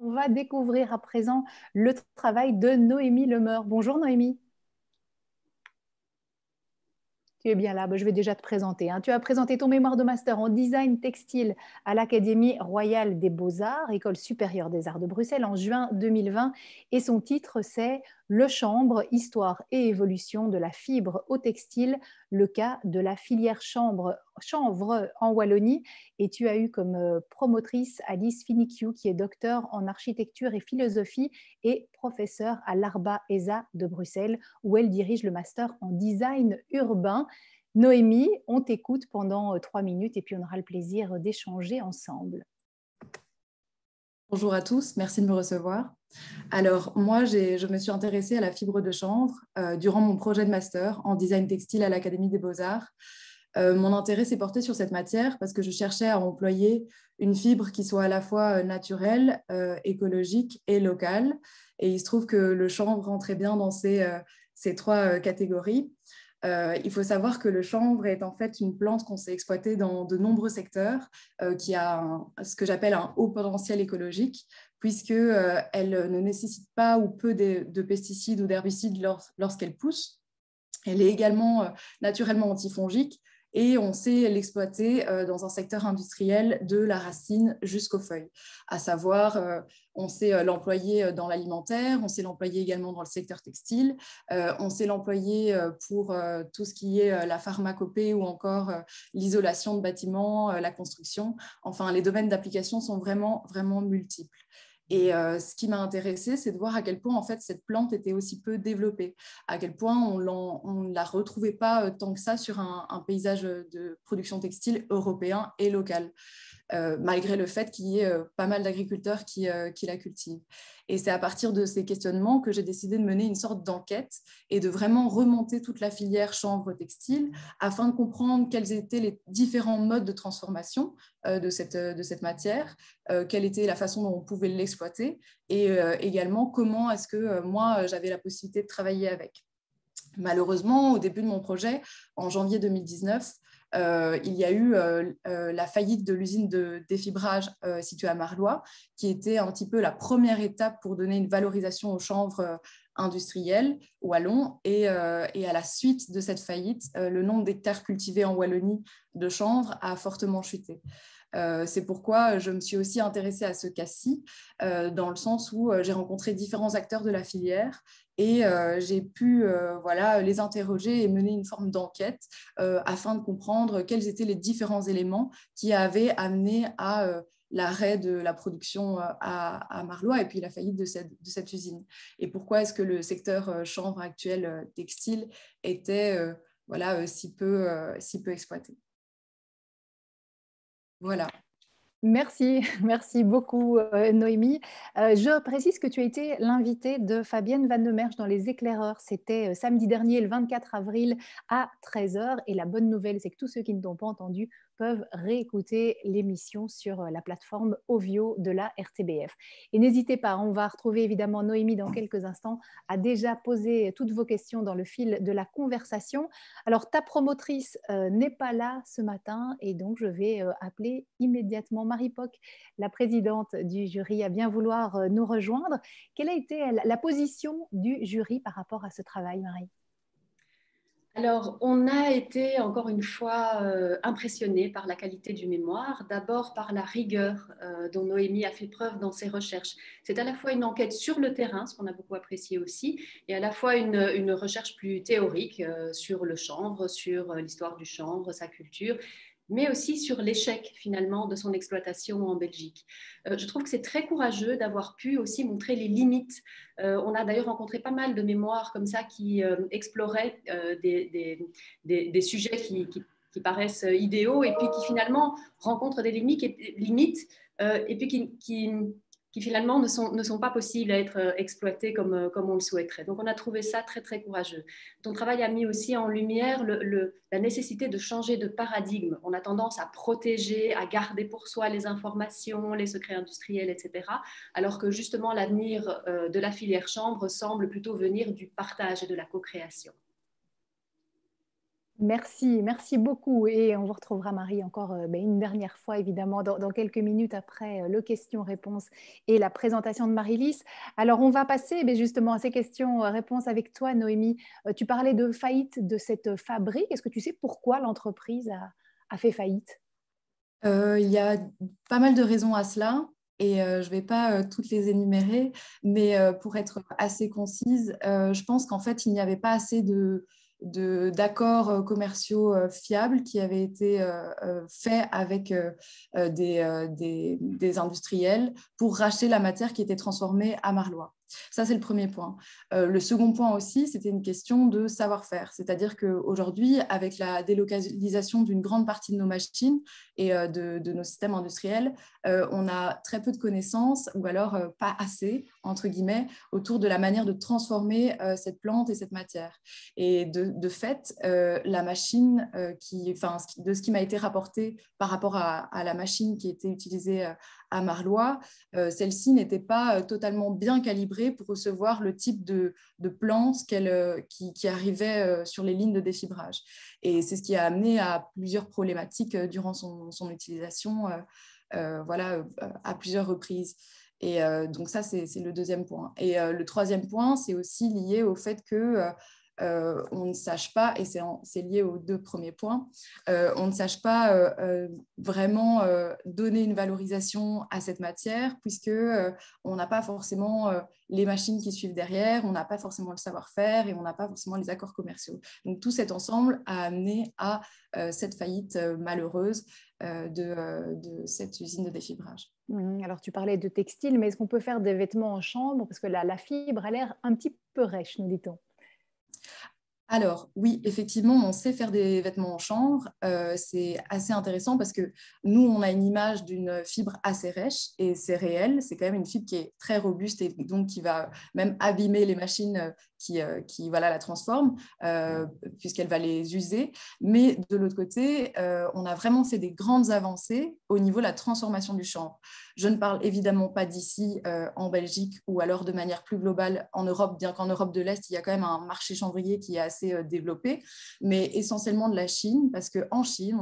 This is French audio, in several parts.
On va découvrir à présent le travail de Noémie Lemeur. Bonjour Noémie. Tu es bien là, je vais déjà te présenter, hein. Tu as présenté ton mémoire de master en design textile à l'Académie royale des beaux-arts, École supérieure des arts de Bruxelles, en juin 2020. Et son titre, c'est Le chanvre, histoire et évolution de la fibre au textile, le cas de la filière chanvre en Wallonie. Et tu as eu comme promotrice Alice Finiciu, qui est docteur en architecture et philosophie et professeure à l'Arba ESA de Bruxelles, où elle dirige le master en design urbain. Noémie, on t'écoute pendant 3 minutes et puis on aura le plaisir d'échanger ensemble. Bonjour à tous, merci de me recevoir. Alors, moi, je me suis intéressée à la fibre de chanvre durant mon projet de master en design textile à l'Académie des Beaux-Arts. Mon intérêt s'est porté sur cette matière parce que je cherchais à employer une fibre qui soit à la fois naturelle, écologique et locale. Et il se trouve que le chanvre rentrait bien dans ces trois catégories. Il faut savoir que le chanvre est en fait une plante qu'on sait exploiter dans de nombreux secteurs, qui a ce que j'appelle un haut potentiel écologique, puisqu'elle ne nécessite pas ou peu de pesticides ou d'herbicides lorsqu'elle pousse. Elle est également naturellement antifongique et on sait l'exploiter dans un secteur industriel de la racine jusqu'aux feuilles. À savoir, on sait l'employer dans l'alimentaire, on sait l'employer également dans le secteur textile, on sait l'employer pour tout ce qui est la pharmacopée ou encore l'isolation de bâtiments, la construction. Enfin, les domaines d'application sont vraiment, vraiment multiples. Et ce qui m'a intéressée, c'est de voir à quel point en fait, cette plante était aussi peu développée, à quel point on ne la retrouvait pas tant que ça sur un paysage de production textile européen et local. Malgré le fait qu'il y ait pas mal d'agriculteurs qui la cultivent. Et c'est à partir de ces questionnements que j'ai décidé de mener une sorte d'enquête et de vraiment remonter toute la filière chanvre textile afin de comprendre quels étaient les différents modes de transformation de cette matière, quelle était la façon dont on pouvait l'exploiter et également comment est-ce que moi j'avais la possibilité de travailler avec. Malheureusement, au début de mon projet, en janvier 2019, il y a eu la faillite de l'usine de défibrage située à Marlois, qui était un petit peu la première étape pour donner une valorisation au chanvre industriel wallon. Et à la suite de cette faillite, le nombre d'hectares cultivés en Wallonie de chanvre a fortement chuté. C'est pourquoi je me suis aussi intéressée à ce cas-ci, dans le sens où j'ai rencontré différents acteurs de la filière et j'ai pu les interroger et mener une forme d'enquête afin de comprendre quels étaient les différents éléments qui avaient amené à l'arrêt de la production à Marlois et puis la faillite de cette usine. Et pourquoi est-ce que le secteur chanvre actuel textile était si peu exploité. Voilà. Merci, merci beaucoup Noémie. Je précise que tu as été l'invitée de Fabienne Van de Merch dans Les Éclaireurs. C'était samedi dernier, le 24 avril à 13 h. Et la bonne nouvelle, c'est que tous ceux qui ne t'ont pas entendu peuvent réécouter l'émission sur la plateforme Ovio de la RTBF. Et n'hésitez pas, on va retrouver évidemment Noémie dans quelques instants, à déjà poser toutes vos questions dans le fil de la conversation. Alors, ta promotrice n'est pas là ce matin et donc je vais appeler immédiatement Marie Poc, la présidente du jury, à bien vouloir nous rejoindre. Quelle a été la position du jury par rapport à ce travail, Marie? Alors, on a été encore une fois impressionnés par la qualité du mémoire, d'abord par la rigueur dont Noémie a fait preuve dans ses recherches. C'est à la fois une enquête sur le terrain, ce qu'on a beaucoup apprécié aussi, et à la fois une recherche plus théorique sur le chanvre, sur l'histoire du chanvre, sa culture, mais aussi sur l'échec finalement de son exploitation en Belgique. Je trouve que c'est très courageux d'avoir pu aussi montrer les limites. On a d'ailleurs rencontré pas mal de mémoires comme ça qui exploraient des sujets qui paraissent idéaux et puis qui finalement rencontrent des limites et puis qui finalement ne sont pas possibles à être exploités comme on le souhaiterait. Donc on a trouvé ça très très courageux. Ton travail a mis aussi en lumière la nécessité de changer de paradigme. On a tendance à protéger, à garder pour soi les informations, les secrets industriels, etc. Alors que justement l'avenir de la filière chanvre semble plutôt venir du partage et de la co-création. Merci beaucoup. Et on vous retrouvera, Marie, encore une dernière fois, évidemment, dans quelques minutes après le question-réponse et la présentation de Marie-Lys. Alors, on va passer justement à ces questions-réponses avec toi, Noémie. Tu parlais de faillite de cette fabrique. Est-ce que tu sais pourquoi l'entreprise a fait faillite? Il y a pas mal de raisons à cela et je ne vais pas toutes les énumérer, mais pour être assez concise, je pense qu'en fait, il n'y avait pas assez d'accords commerciaux fiables qui avaient été faits avec des industriels pour racheter la matière qui était transformée à Marlois. Ça, c'est le premier point. Le second point aussi, c'était une question de savoir-faire. C'est-à-dire qu'aujourd'hui, avec la délocalisation d'une grande partie de nos machines et de nos systèmes industriels, on a très peu de connaissances, ou alors pas assez, entre guillemets, autour de la manière de transformer cette plante et cette matière. Et de fait, la machine, de ce qui m'a été rapporté par rapport à la machine qui était utilisée à Marlois, celle-ci n'était pas totalement bien calibrée pour recevoir le type de plantes qui arrivait sur les lignes de défibrage. Et c'est ce qui a amené à plusieurs problématiques durant son utilisation à plusieurs reprises. Et donc ça, c'est le deuxième point. Et le troisième point, c'est aussi lié au fait que on ne sache pas, et c'est lié aux deux premiers points, on ne sache pas vraiment donner une valorisation à cette matière, puisque on n'a pas forcément les machines qui suivent derrière, on n'a pas forcément le savoir-faire et on n'a pas forcément les accords commerciaux. Donc tout cet ensemble a amené à cette faillite malheureuse de cette usine de défibrage. Alors, tu parlais de textile, mais est-ce qu'on peut faire des vêtements en chambre? Parce que la fibre a l'air un petit peu rêche, nous dit-on. Alors, oui, effectivement, on sait faire des vêtements en chanvre. C'est assez intéressant parce que nous, on a une image d'une fibre assez rêche et c'est réel. C'est quand même une fibre qui est très robuste et donc qui va même abîmer les machines qui la transforment puisqu'elle va les user. Mais de l'autre côté, on a vraiment fait des grandes avancées au niveau de la transformation du chanvre. Je ne parle évidemment pas d'ici en Belgique ou alors de manière plus globale en Europe, bien qu'en Europe de l'Est, il y a quand même un marché chanvrier qui est assez développé, mais essentiellement de la Chine, parce qu'en Chine,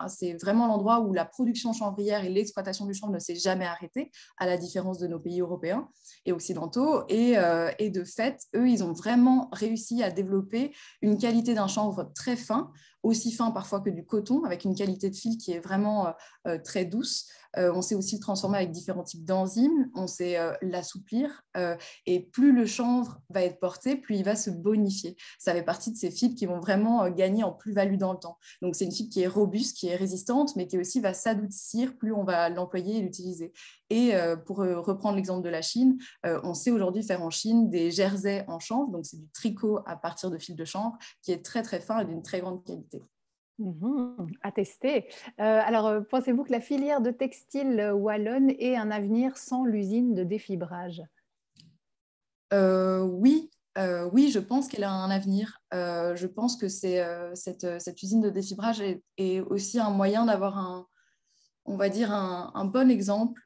c'est vraiment l'endroit où la production chanvrière et l'exploitation du chanvre ne s'est jamais arrêtée, à la différence de nos pays européens et occidentaux. Et de fait, eux, ils ont vraiment réussi à développer une qualité d'un chanvre très fin, aussi fin parfois que du coton, avec une qualité de fil qui est vraiment très douce. On sait aussi le transformer avec différents types d'enzymes, on sait l'assouplir, et plus le chanvre va être porté, plus il va se bonifier. Ça fait partie de ces fibres qui vont vraiment gagner en plus-value dans le temps. Donc c'est une fibre qui est robuste, qui est résistante, mais qui aussi va s'adoucir plus on va l'employer et l'utiliser. Et pour reprendre l'exemple de la Chine, on sait aujourd'hui faire en Chine des jerseys en chanvre, donc c'est du tricot à partir de fil de chanvre, qui est très très fin et d'une très grande qualité. À tester. Alors, pensez-vous que la filière de textile wallonne ait un avenir sans l'usine de défibrage? Oui, oui, je pense qu'elle a un avenir. Je pense que cette usine de défibrage est aussi un moyen d'avoir on va dire, un bon exemple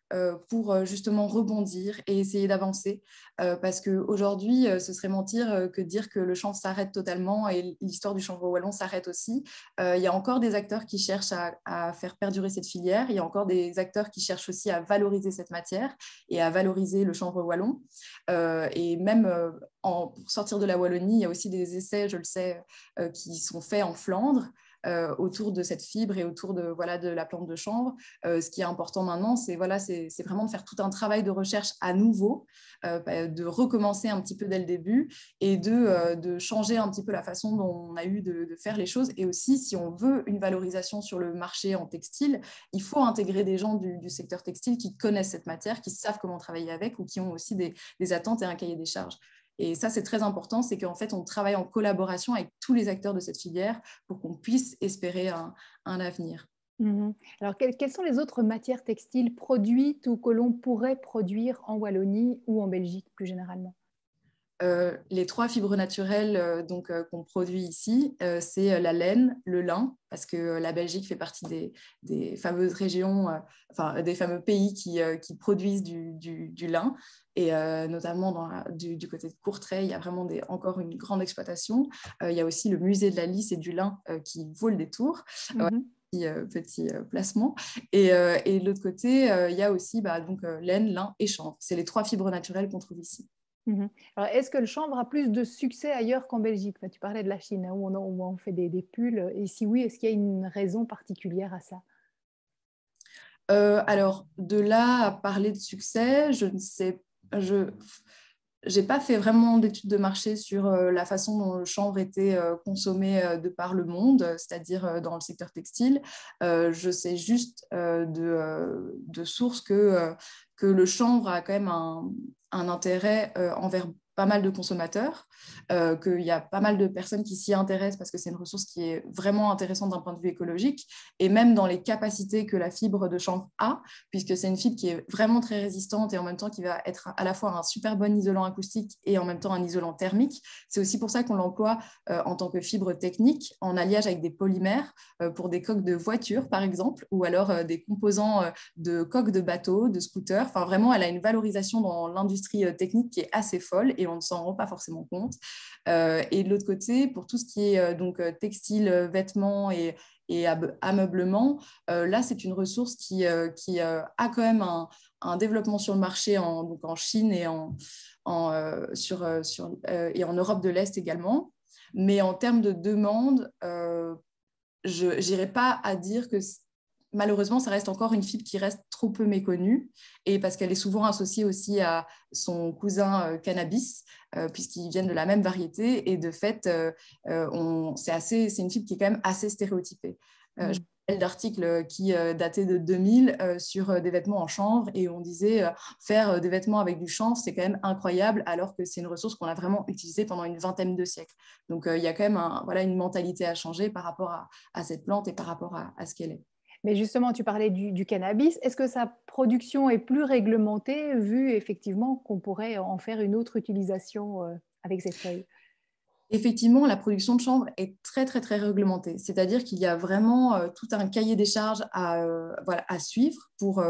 pour justement rebondir et essayer d'avancer. Parce qu'aujourd'hui, ce serait mentir que de dire que le chanvre s'arrête totalement et l'histoire du chanvre wallon s'arrête aussi. Il y a encore des acteurs qui cherchent à faire perdurer cette filière. Il y a encore des acteurs qui cherchent aussi à valoriser cette matière et à valoriser le chanvre wallon. Et même pour sortir de la Wallonie, il y a aussi des essais, je le sais, qui sont faits en Flandre. Autour de cette fibre et autour de la plante de chanvre. Ce qui est important maintenant, c'est vraiment de faire tout un travail de recherche à nouveau, de recommencer un petit peu dès le début et de changer un petit peu la façon dont on a eu de faire les choses. Et aussi, si on veut une valorisation sur le marché en textile, il faut intégrer des gens du secteur textile qui connaissent cette matière, qui savent comment travailler avec ou qui ont aussi des attentes et un cahier des charges. Et ça, c'est très important, c'est qu'en fait, on travaille en collaboration avec tous les acteurs de cette filière pour qu'on puisse espérer un avenir. Alors, quelles sont les autres matières textiles produites ou que l'on pourrait produire en Wallonie ou en Belgique plus généralement? Les 3 fibres naturelles qu'on produit ici, c'est la laine, le lin, parce que la Belgique fait partie des fameuses régions, des fameux pays qui produisent du lin. Et notamment du côté de Courtrai, il y a vraiment encore une grande exploitation. Il y a aussi le musée de la Lys et du lin qui vaut le détour. Petit placement. Et de l'autre côté, il y a aussi laine, lin et chanvre. C'est les 3 fibres naturelles qu'on trouve ici. Alors, est-ce que le chanvre a plus de succès ailleurs qu'en Belgique? Tu parlais de la Chine, hein, où on fait des pulls. Et si oui, est-ce qu'il y a une raison particulière à ça? Alors, de là à parler de succès, je ne sais pas. Je n'ai pas fait vraiment d'études de marché sur la façon dont le chanvre était consommé de par le monde, c'est-à-dire dans le secteur textile. Je sais juste de sources que le chanvre a quand même un intérêt envers pas mal de consommateurs, qu'il y a pas mal de personnes qui s'y intéressent parce que c'est une ressource qui est vraiment intéressante d'un point de vue écologique, et même dans les capacités que la fibre de chanvre a, puisque c'est une fibre qui est vraiment très résistante et en même temps qui va être à la fois un super bon isolant acoustique et en même temps un isolant thermique. C'est aussi pour ça qu'on l'emploie en tant que fibre technique, en alliage avec des polymères pour des coques de voitures, par exemple, ou alors des composants de coques de bateaux, de scooters. Enfin, vraiment, elle a une valorisation dans l'industrie technique qui est assez folle et on ne s'en rend pas forcément compte. Et de l'autre côté, pour tout ce qui est textile, vêtements et ameublement, là, c'est une ressource qui a quand même un développement sur le marché en Chine et en Europe de l'Est également. Mais en termes de demande, je n'irai pas à dire que malheureusement, ça reste encore une fibre qui reste trop peu méconnue, et parce qu'elle est souvent associée aussi à son cousin cannabis, puisqu'ils viennent de la même variété, et de fait, c'est une fibre qui est quand même assez stéréotypée. Je me rappelle d'articles qui dataient de 2000 sur des vêtements en chanvre, et on disait faire des vêtements avec du chanvre, c'est quand même incroyable, alors que c'est une ressource qu'on a vraiment utilisée pendant une vingtaine de siècles. Donc, il y a quand même une mentalité à changer par rapport à cette plante et par rapport à ce qu'elle est. Mais justement, tu parlais du cannabis. Est-ce que sa production est plus réglementée, vu effectivement qu'on pourrait en faire une autre utilisation avec cette feuille? Effectivement, la production de chanvre est très, très, très réglementée. C'est-à-dire qu'il y a vraiment tout un cahier des charges à suivre pour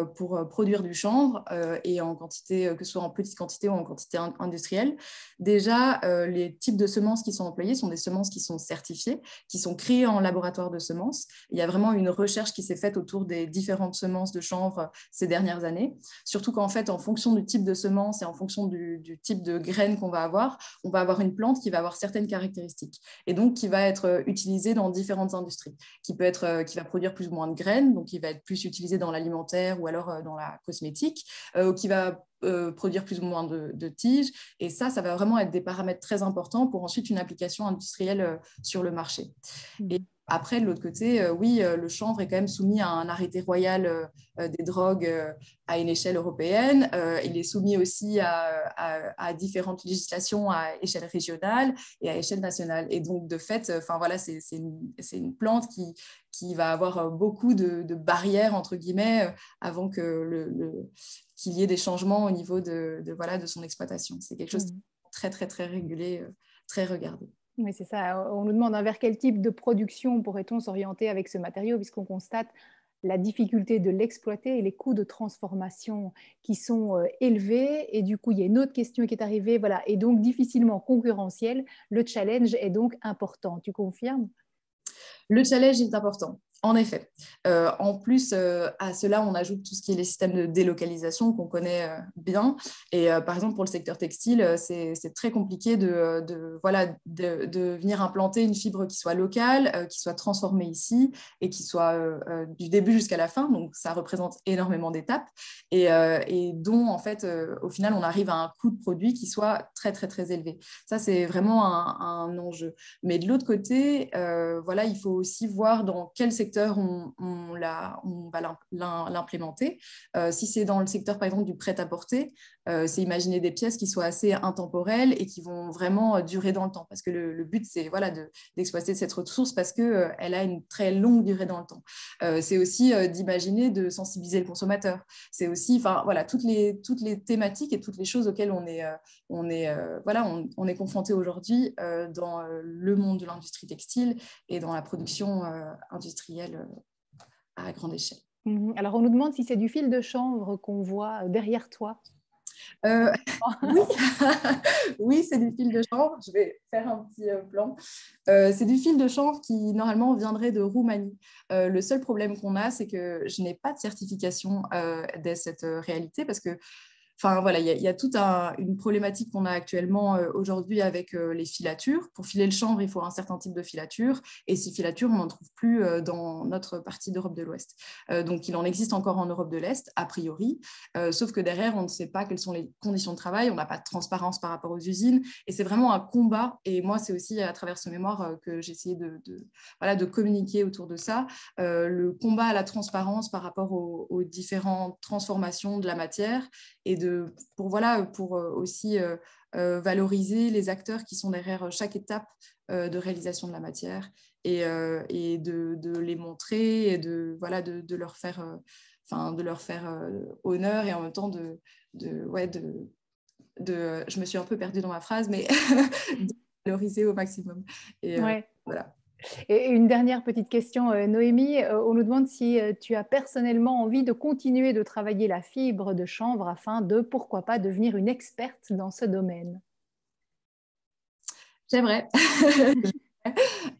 produire du chanvre et en quantité, que ce soit en petite quantité ou en quantité industrielle. Déjà, les types de semences qui sont employées sont des semences qui sont certifiées, qui sont créées en laboratoire de semences. Il y a vraiment une recherche qui s'est faite autour des différentes semences de chanvre ces dernières années. Surtout qu'en fait, en fonction du type de semence et en fonction du type de graines qu'on va avoir, on va avoir une plante qui va avoir certaines caractéristiques, et donc qui va être utilisée dans différentes industries, qui va produire plus ou moins de graines, donc qui va être plus utilisée dans l'alimentaire ou alors dans la cosmétique, qui va produire plus ou moins de tiges, et ça va vraiment être des paramètres très importants pour ensuite une application industrielle sur le marché. Et après, de l'autre côté, oui, le chanvre est quand même soumis à un arrêté royal des drogues à une échelle européenne. Il est soumis aussi à différentes législations à échelle régionale et à échelle nationale. Et donc, de fait, c'est une plante qui va avoir beaucoup de barrières, entre guillemets, avant qu'il y ait des changements au niveau de son exploitation. C'est quelque chose de très, très, très régulé, très regardé. Oui, c'est ça. On nous demande vers quel type de production pourrait-on s'orienter avec ce matériau, puisqu'on constate la difficulté de l'exploiter et les coûts de transformation qui sont élevés. Et du coup, il y a une autre question qui est arrivée, voilà, et donc difficilement concurrentielle. Le challenge est donc important. Tu confirmes? Le challenge est important. En effet. En plus, à cela, on ajoute tout ce qui est les systèmes de délocalisation qu'on connaît bien. Et par exemple, pour le secteur textile, c'est très compliqué de venir implanter une fibre qui soit locale, qui soit transformée ici et qui soit du début jusqu'à la fin. Donc, ça représente énormément d'étapes et dont, en fait, au final, on arrive à un coût de produit qui soit très, très, très élevé. Ça, c'est vraiment un enjeu. Mais de l'autre côté, il faut aussi voir dans quel secteur on va l'implémenter. Si c'est dans le secteur, par exemple, du prêt-à-porter, C'est imaginer des pièces qui soient assez intemporelles et qui vont vraiment durer dans le temps. Parce que le but, c'est voilà, d'exploiter cette ressource parce qu'elle a une très longue durée dans le temps. C'est aussi d'imaginer de sensibiliser le consommateur. C'est aussi voilà, toutes les thématiques et toutes les choses auxquelles on est confronté aujourd'hui dans le monde de l'industrie textile et dans la production industrielle à grande échelle. Alors, on nous demande si c'est du fil de chanvre qu'on voit derrière toi. Oui, oui, c'est du fil de chanvre. Je vais faire un petit plan. C'est du fil de chanvre qui, normalement, viendrait de Roumanie. Le seul problème qu'on a, c'est que je n'ai pas de certification de cette réalité parce que voilà, il y a toute une problématique qu'on a actuellement aujourd'hui avec les filatures. Pour filer le chanvre, il faut un certain type de filature. Et ces filatures, on n'en trouve plus dans notre partie d'Europe de l'Ouest. Donc, il en existe encore en Europe de l'Est, a priori. Sauf que derrière, on ne sait pas quelles sont les conditions de travail. On n'a pas de transparence par rapport aux usines. Et c'est vraiment un combat. Et moi, c'est aussi à travers ce mémoire que j'ai essayé de communiquer autour de ça. Le combat à la transparence par rapport aux différentes transformations de la matière et pour aussi valoriser les acteurs qui sont derrière chaque étape de réalisation de la matière et de les montrer et de leur faire, honneur et en même temps je me suis un peu perdue dans ma phrase, mais de valoriser au maximum. Et voilà. Et une dernière petite question, Noémie. On nous demande si tu as personnellement envie de continuer de travailler la fibre de chanvre afin de, pourquoi pas, devenir une experte dans ce domaine. J'aimerais.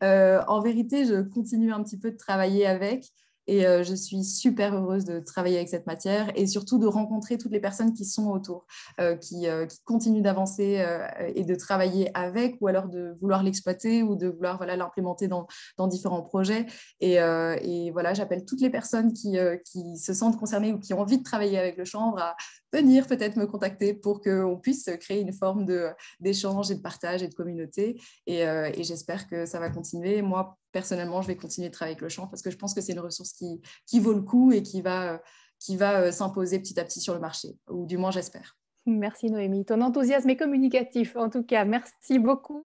En vérité, je continue un petit peu de travailler avec. Et je suis super heureuse de travailler avec cette matière et surtout de rencontrer toutes les personnes qui sont autour, qui continuent d'avancer et de travailler avec ou alors de vouloir l'exploiter ou de vouloir l'implémenter dans différents projets. Et voilà, j'appelle toutes les personnes qui se sentent concernées ou qui ont envie de travailler avec le chanvre à venir peut-être me contacter pour qu'on puisse créer une forme d'échange et de partage et de communauté. Et j'espère que ça va continuer. Moi, personnellement, je vais continuer de travailler avec le chanvre parce que je pense que c'est une ressource qui vaut le coup et qui va s'imposer petit à petit sur le marché, ou du moins j'espère. Merci Noémie. Ton enthousiasme est communicatif. En tout cas, merci beaucoup.